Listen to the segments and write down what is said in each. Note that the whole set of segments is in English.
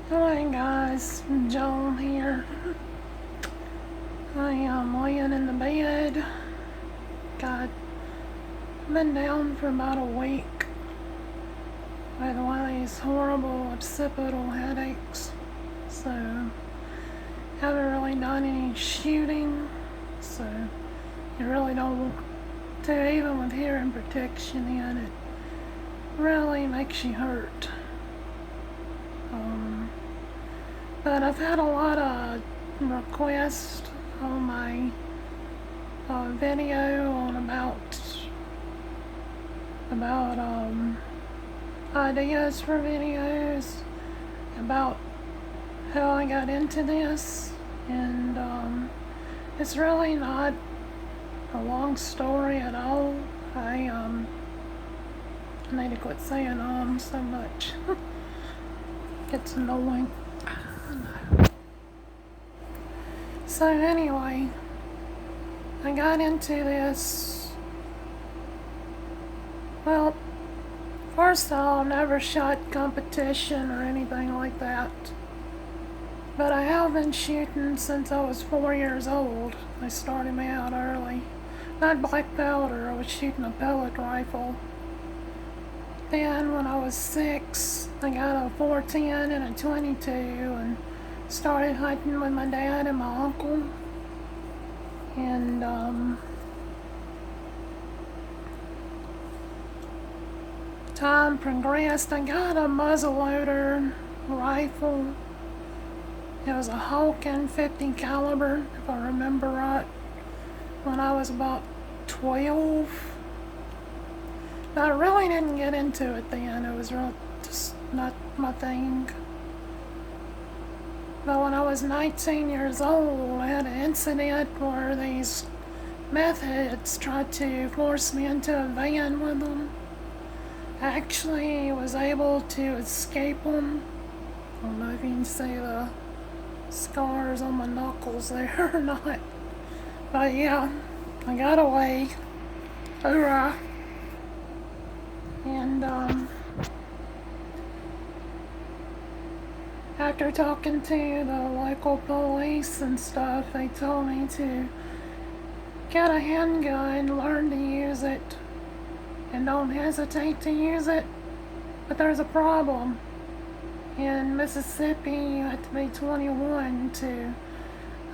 Hi guys, Joan here. I am laying in the bed. Got been down for about a week with one of these horrible occipital headaches. So haven't really done any shooting. So you really don't want to, even with hearing protection in it. Really makes you hurt. But I've had a lot of requests on my video on about ideas for videos about how I got into this, and it's really not a long story at all. I need to quit saying so much. It's annoying. So anyway, I got into this. Well, first of all, I've never shot competition or anything like that. But I have been shooting since I was 4 years old. They started me out early. Not black powder, I was shooting a pellet rifle. Then when I was 6, I got a 410 and a 22 and started hunting with my dad and my uncle. And time progressed. I got a muzzleloader rifle. It was a Hawken 50 caliber, if I remember right, when I was about 12. But I really didn't get into it then. It was just not my thing. But when I was 19 years old, I had an incident where these meth heads tried to force me into a van with them. I actually was able to escape them. I don't know if you can see the scars on my knuckles there or not. But yeah, I got away. Hoorah. And after talking to the local police and stuff, they told me to get a handgun, learn to use it, and don't hesitate to use it. But there's a problem. In Mississippi, you have to be 21 to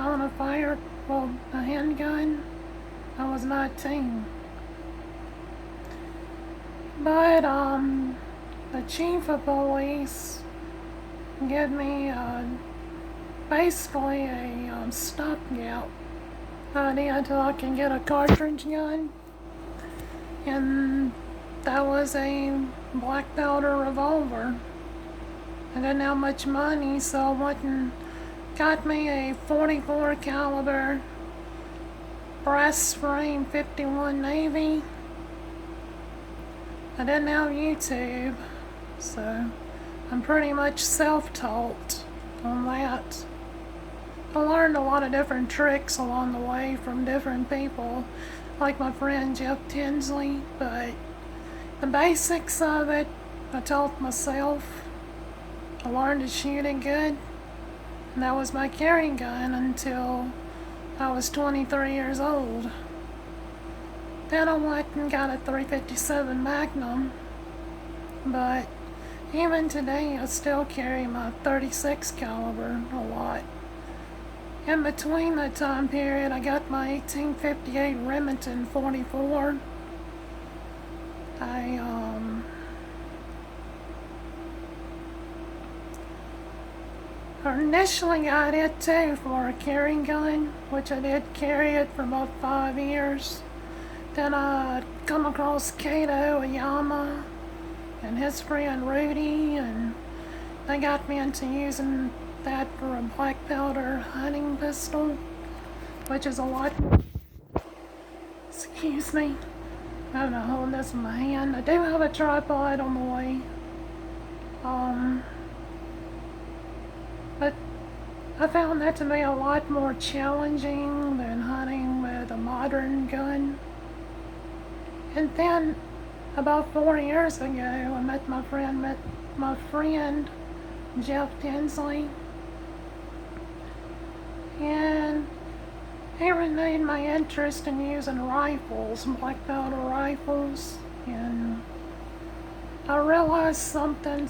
own a handgun. I was 19. But the chief of police gave me basically a stopgap idea until I can get a cartridge gun, and that was a black powder revolver. I didn't have much money, so I went and got me a 44 caliber brass frame 51 Navy. I didn't have YouTube, so I'm pretty much self-taught on that. I learned a lot of different tricks along the way from different people, like my friend Jeff Tinsley, but the basics of it I taught myself. I learned to shoot it good, and that was my carry gun until I was 23 years old. Then I went and got a 357 Magnum, but even today I still carry my 36 caliber a lot. In between that time period, I got my 1858 Remington 44. I initially got it too for a carry gun, which I did carry it for about 5 years. Then I come across Kato Oyama and his friend Rudy, and they got me into using that for a black powder hunting pistol, which is a lot more. Excuse me. I'm not holding this in my hand. I do have a tripod on the way. But I found that to be a lot more challenging than hunting with a modern gun. And then about 4 years ago, I met my friend Jeff Tinsley, and he renewed my interest in using rifles, black powder rifles, and I realized something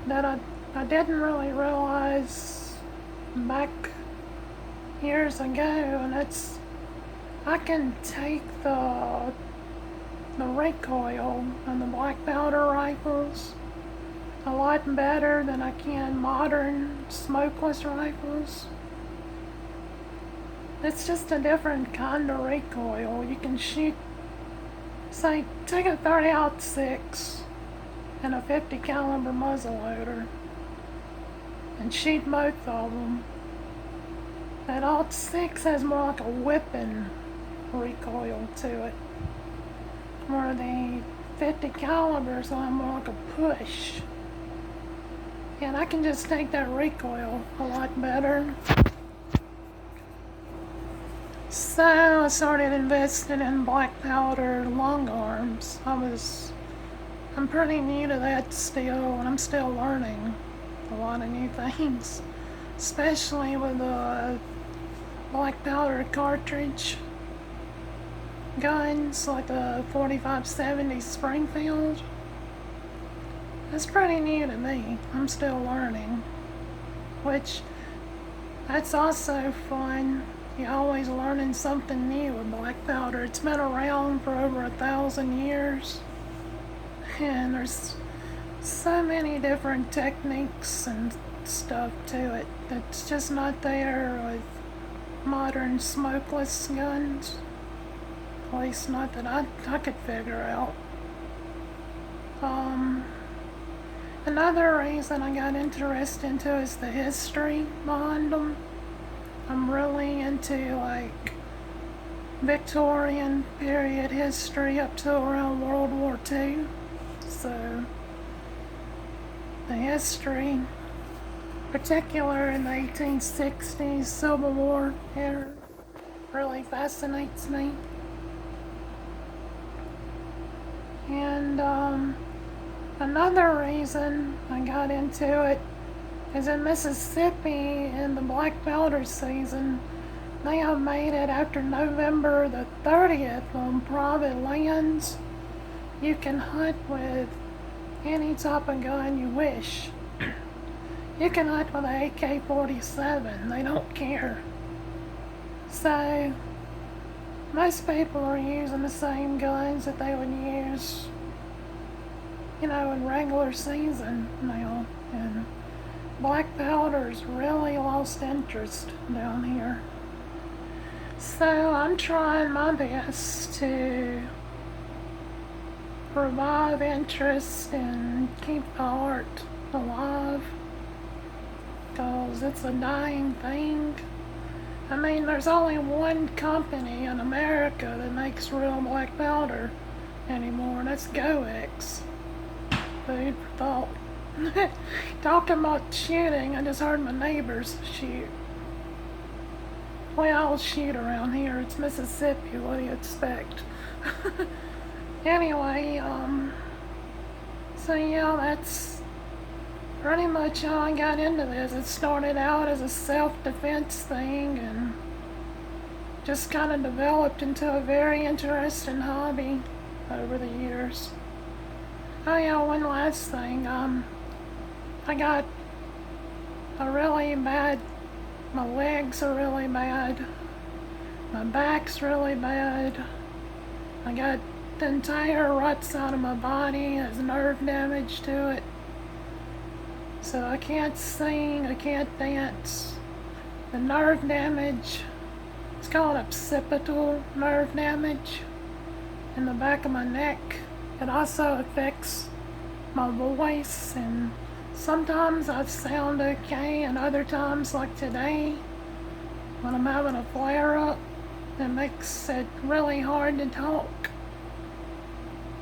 that I didn't really realize back years ago, and it's I can take the recoil on the black powder rifles a lot better than I can modern smokeless rifles. It's just a different kind of recoil. You can shoot, say, take a 30-06 and a 50 caliber muzzleloader and shoot both of them. That 06 has more like a whipping recoil to it, where the 50 calibers have more like a push. And I can just take that recoil a lot better. So I started investing in black powder long arms. I'm pretty new to that still, and I'm still learning a lot of new things, especially with the black powder cartridge guns like the 4570 Springfield. That's pretty new to me. I'm still learning, which that's also fun. You're always learning something new with black powder. It's been around for over 1,000 years, and there's so many different techniques and stuff to it that's just not there with modern smokeless guns. At least not that I could figure out. Another reason I got interested into is the history behind them. I'm really into like Victorian period history up to around World War II. So the history, particular in the 1860s Civil War era, really fascinates me. And another reason I got into it is in Mississippi in the black powder season. They have made it after November the 30th on private lands. You can hunt with any type of gun you wish. You can hunt with an AK-47. They don't care. So most people are using the same guns that they would use, in regular season now. And black powder's really lost interest down here. So I'm trying my best to revive interest and keep the art alive, because it's a dying thing. I mean, there's only one company in America that makes real black powder anymore, and that's GoX. Food for thought. Talking about shooting, I just heard my neighbors shoot. We all shoot around here. It's Mississippi. What do you expect? Anyway, so yeah, that's pretty much how I got into this. It started out as a self-defense thing and just kind of developed into a very interesting hobby over the years. Oh yeah, one last thing. I got a really bad, my legs are really bad, my back's really bad, I got the entire right side of my body has nerve damage to it, so I can't sing, I can't dance. The nerve damage, it's called occipital nerve damage in the back of my neck. It also affects my voice, and sometimes I sound okay, and other times, like today, when I'm having a flare-up, it makes it really hard to talk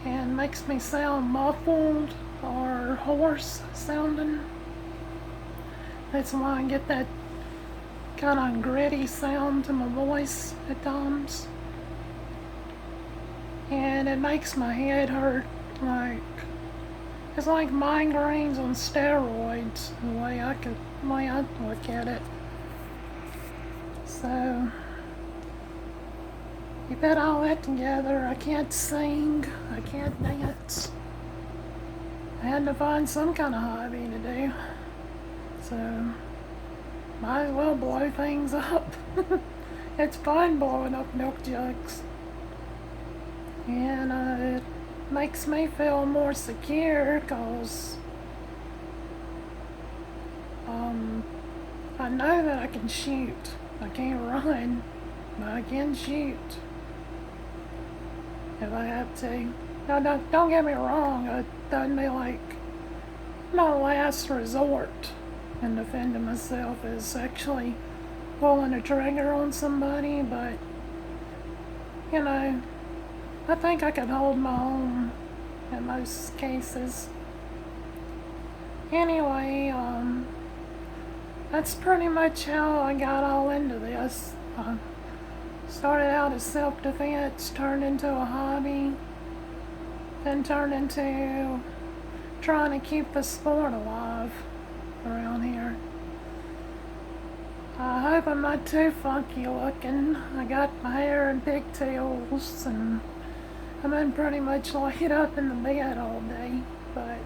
and makes me sound muffled or hoarse sounding. That's why I get that kind of gritty sound to my voice at times. And it makes my head hurt, like, It's like migraines on steroids, the way I look at it. So, you put all that together, I can't sing, I can't dance. I had to find some kind of hobby to do. So, might as well blow things up. It's fun blowing up milk jugs. And it makes me feel more secure because I know that I can shoot. I can't run, but I can shoot if I have to. Now, don't get me wrong, it doesn't be like my last resort in defending myself is actually pulling a trigger on somebody, but you know, I think I could hold my own in most cases. Anyway, that's pretty much how I got all into this. Started out as self-defense, turned into a hobby, then turned into trying to keep the sport alive around here. I hope I'm not too funky looking. I got my hair in pigtails and I've been pretty much laid up in the bed all day. But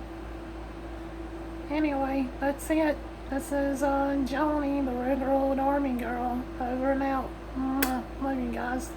anyway, that's it. This is Joni, the regular old army girl, over and out. Love you guys.